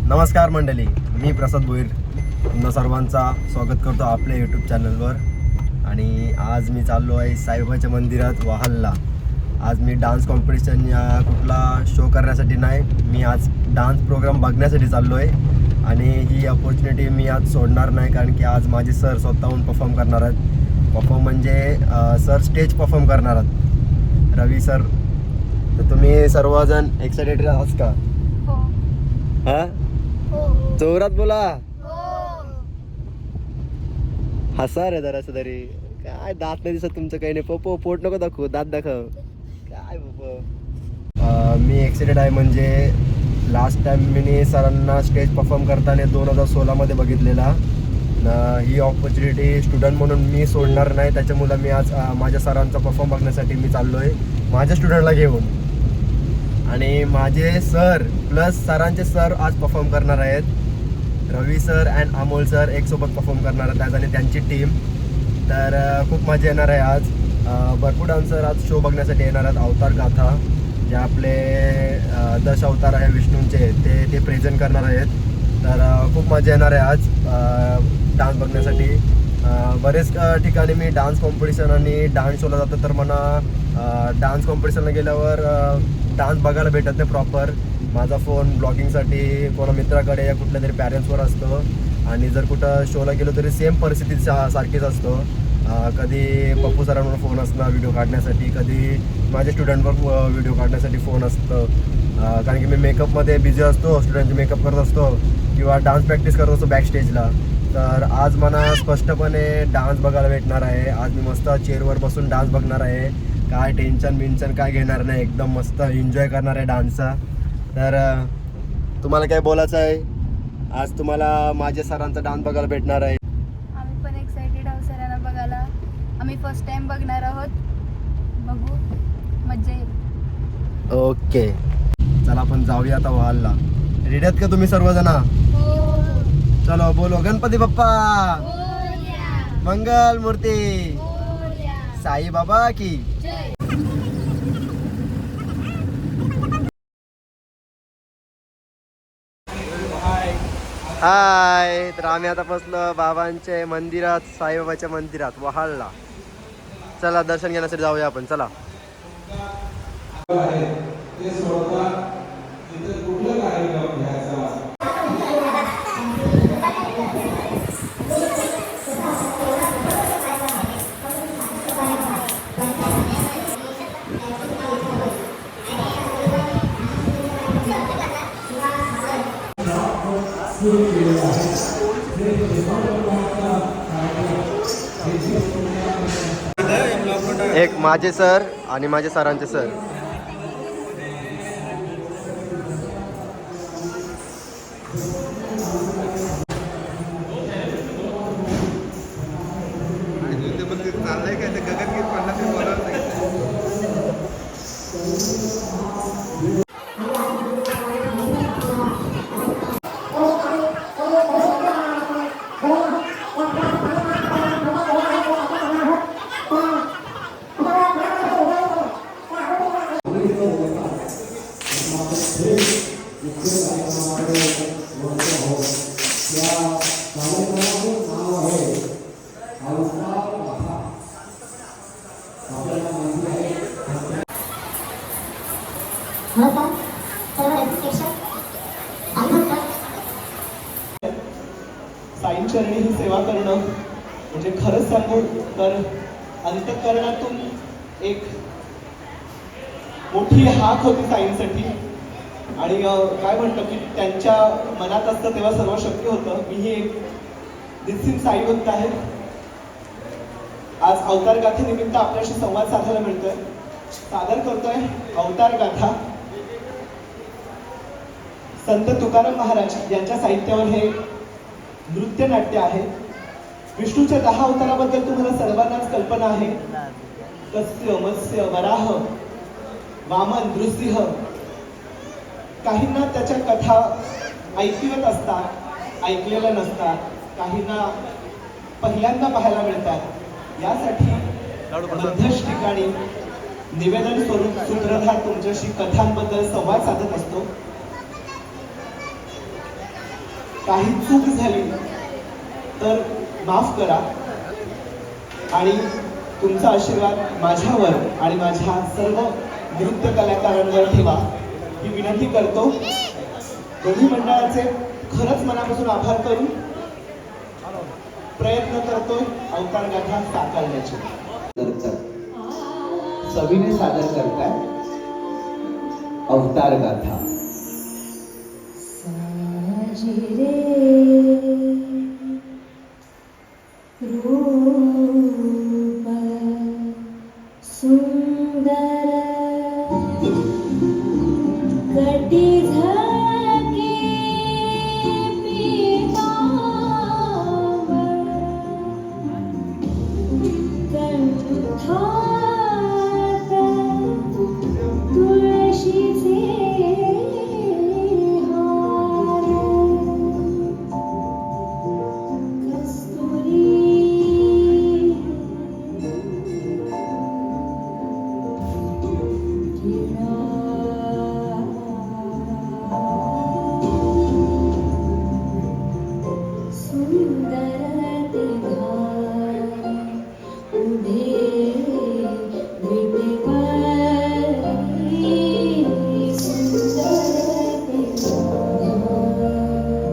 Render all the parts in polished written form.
नमस्कार मंडळी, मी प्रसाद भोईर तुम्हा सर्वांचा स्वागत करतो आपल्या यूट्यूब चॅनलवर. आणि आज मी चाललो आहे साईबाबाच्या मंदिरात वाहलला. आज मी डान्स कॉम्पिटिशन या कुठला शो करण्यासाठी नाही, मी आज डान्स प्रोग्राम बघण्यासाठी चाललो आहे. आणि ही अपॉर्च्युनिटी मी आज सोडणार नाही, कारण की आज माझे सर स्वतःहून परफॉर्म करणार आहेत. परफॉर्म म्हणजे सर स्टेज परफॉर्म करणार आहेत, रवी सर. तर तुम्ही सर्वजण एक्सायटेड आहात का? हां, जोरात बोला. हसा रे जरासं तरी. काय दात नाही दिसत तुमचं, काही नाही. पप्पो पोट नको दाखवू, दात दाखव. काय पप्पो, मी एक्सायटेड आहे. म्हणजे लास्ट टाइम मी सरांना स्टेज परफॉर्म करताना 2016मध्ये बघितलेला. ही ऑपॉर्च्युनिटी स्टुडंट म्हणून मी सोडणार नाही. त्याच्यामुळं मी आज माझ्या सरांचा परफॉर्म बघण्यासाठी मी चाललो आहे माझ्या स्टुडंटला घेऊन. आणि माझे सर प्लस सरांचे सर आज परफॉर्म करणार आहेत. रवी सर अँड अमोल सर एक सोबत परफॉर्म करणार आहेत आज, आणि त्यांची टीम. तर खूप मजा येणार आहे आज. भरपूर डान्सर आज शो बघण्यासाठी येणार आहेत. अवतार गाथा जे आपले 10 अवतार आहे विष्णूंचे, ते प्रेझेंट करणार आहेत. तर खूप मजा येणार आहे आज डान्स बघण्यासाठी. बरेच ठिकाणी मी डान्स कॉम्पिटिशन आणि डान्स शोला जातो, तर मला डान्स कॉम्पिटिशनला गेल्यावर डान्स बघायला भेटत नाही प्रॉपर. माझा फोन ब्लॉगिंगसाठी कोणा मित्राकडे या कुठल्या तरी पॅरेंट्सवर असतो. आणि जर कुठं शोला गेलो तरी सेम परिस्थिती सारखीच असतो. कधी पप्पू सरांवर फोन असणार व्हिडिओ काढण्यासाठी, कधी माझ्या स्टुडंटवर व्हिडिओ काढण्यासाठी फोन असतं. कारण की मी मेकअपमध्ये बिझी असतो, स्टुडंटचे मेकअप करत असतो किंवा डान्स प्रॅक्टिस करत असतो बॅक स्टेजला. तर आज मला स्पष्टपणे डान्स बघायला भेटणार आहे. आज मी मस्त चेअरवर बसून डान्स बघणार आहे. काय टेन्शन काय घेणार नाही, एकदम मस्त एन्जॉय करणार आहे डान्सचा. तर तुम्हाला काय बोलायचं आहे? आज तुम्हाला माझ्या सरांचा डान्स बघायला भेटणार आहे. आम्ही पण एक्साइटेड आहोत सरांना बघायला. आम्ही फर्स्ट टाइम बघणार आहोत. बघू, मज्जा येईल. ओके, चला आपण जाऊया आता वाहलला. रेडी आहेत का तुम्ही सर्वजण? चलो बोलो गणपती बाप्पा मंगल मूर्ती साई बाबा की. हाय, तर आम्ही आता बसलो बाबांच्या मंदिरात, साईबाबाच्या मंदिरात वाहलला. चला दर्शन घेण्यासाठी जाऊया आपण. चला. एक माझे सर आणि माझे सरांचे सर. चाललंय काय ते गगनगीत पडला ते बोलायला साईंचरणी ही सेवा करणं म्हणजे खरंच सांगू तर अंतःकरणातून एक मोठी हाक होती साईंसाठी. आणि काय म्हणतो की त्यांच्या मनात असतं तेव्हा सर्व शक्य होतं. मीही एक निश्चित साई भक्त आहे. आज अवतार गाथेनिमित्त आपल्याशी संवाद साधायला मिळतोय. सादर करतोय अवतार गाथा. संत तुकाराम महाराज यांच्या साहित्यावर हे नृत्य नाट्य आहे. विष्णूच्या 10 अवताराबद्दल तुम्हाला सर्वांनाच कल्पना आहे. कस्य, मत्स्य, वराह, वामन, नृसिंह. काहींना त्याच्या कथा ऐकवत असतात, ऐकलेल्या नसतात. काहींना पहिल्यांदा पाहायला मिळतात. यासाठी मध्यस्थ ठिकाणी निवेदन स्वरूप सूत्रधार तुमच्याशी कथांबद्दल संवाद साधत असतो. काही चूक झाली तर माफ करा आणि तुमचा आशीर्वाद माझ्यावर आणि माझ्या सर्व नृत्य कलाकारांवर ठेवा ही विनंती करतो. दोन्ही मंडळाचे खरंच मनापासून आभार करून प्रयत्न करतोय अवतार गाथा साकारण्याचे. सविने सादर करताय अवतार गाथा. साजिरे रूप सुंदर कटी झळके पीतांबर कंठात तुळशीचे हार कस्तुरी सुंदर ते धार उभे विटेवरी सुंदर ते धार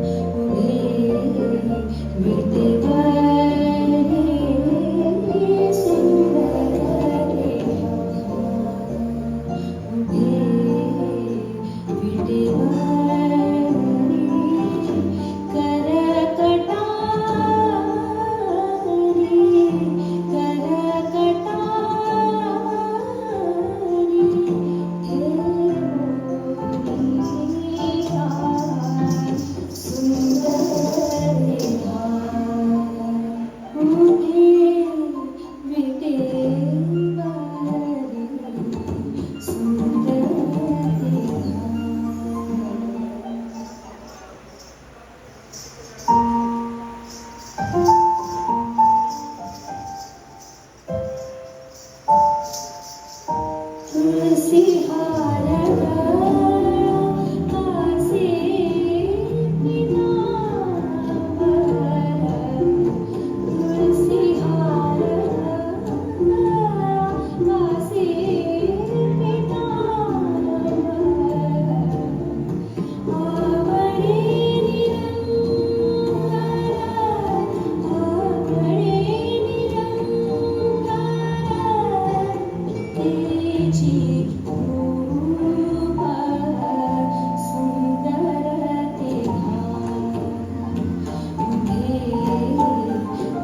उभे विटेवरी सुंदर ते धार उभे विटेवरी तुलसी हार कासे पितांबर तुलसी हार कासे पितांबर आवडे तेची रूप सुंदर ते धार उभे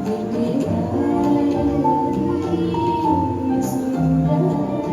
विटेवरी सुंदर ते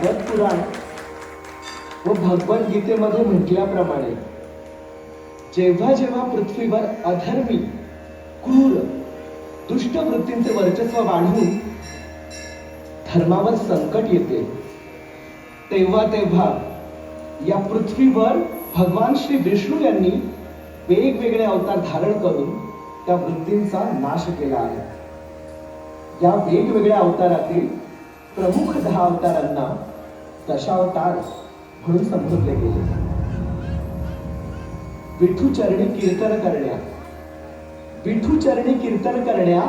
भागवत पुराण व भगवद्गीतेमध्ये म्हटल्याप्रमाणे जेव्हा जेव्हा पृथ्वीवर अधर्मी क्रूर दुष्ट वृत्तींचे वर्चस्व वाढून धर्मावर संकट येते तेव्हा तेव्हा या पृथ्वीवर भगवान श्री विष्णू यांनी वेगवेगळे अवतार धारण करून त्या वृत्तींचा नाश केला आहे. या वेगवेगळ्या अवतारातील प्रमुख 10 अवतारांना दशावतार म्हणून संबोधले गेले. विठूचरणी कीर्तन करण्या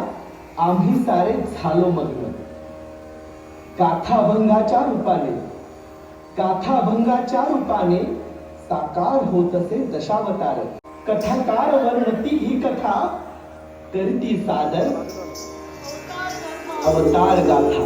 आम्ही सारे झालो मग्न. गाथा अभंगाच्या रूपाने साकार होत असे दशावतार. कथाकार वर्णती ही कथा करती सादर अवतार गाथा.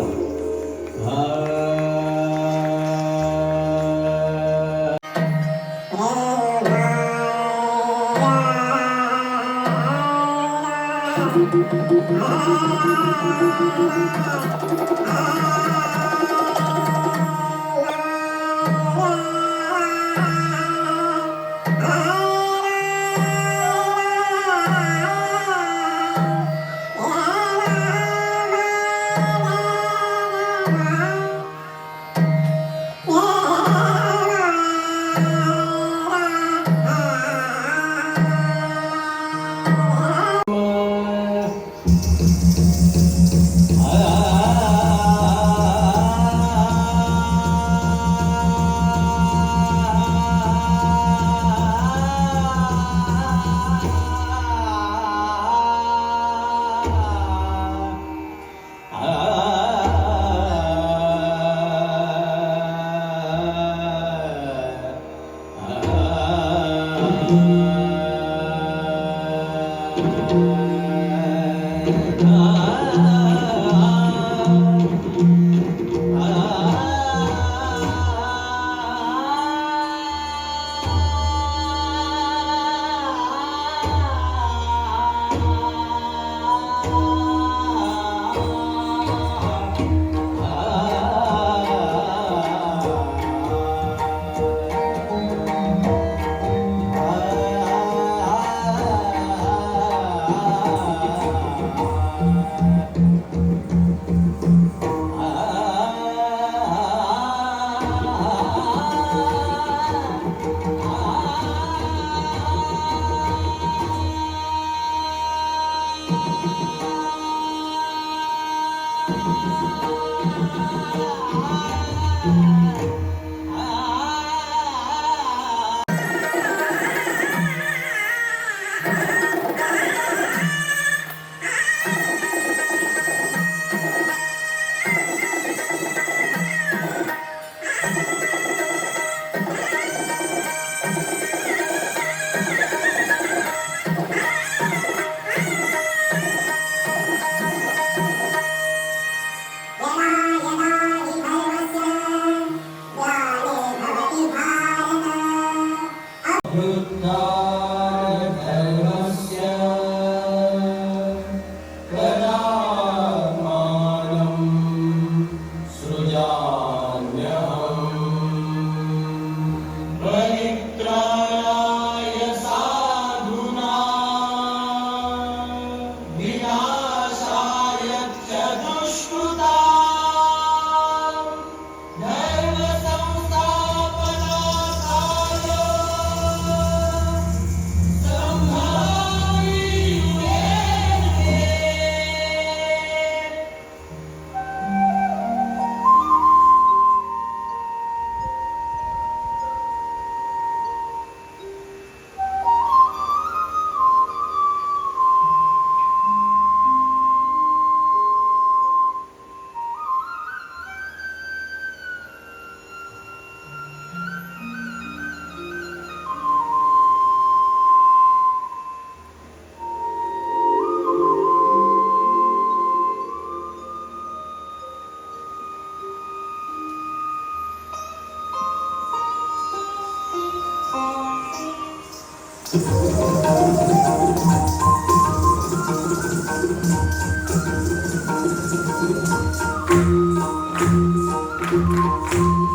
Thank you.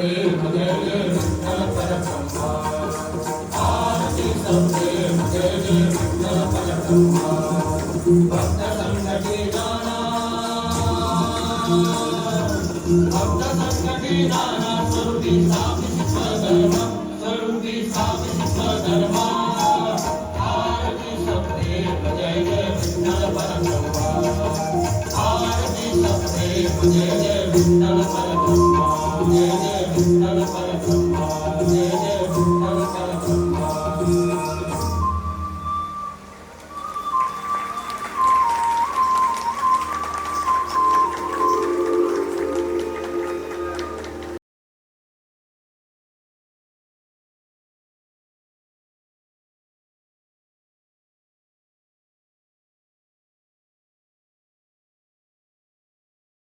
Jai Jai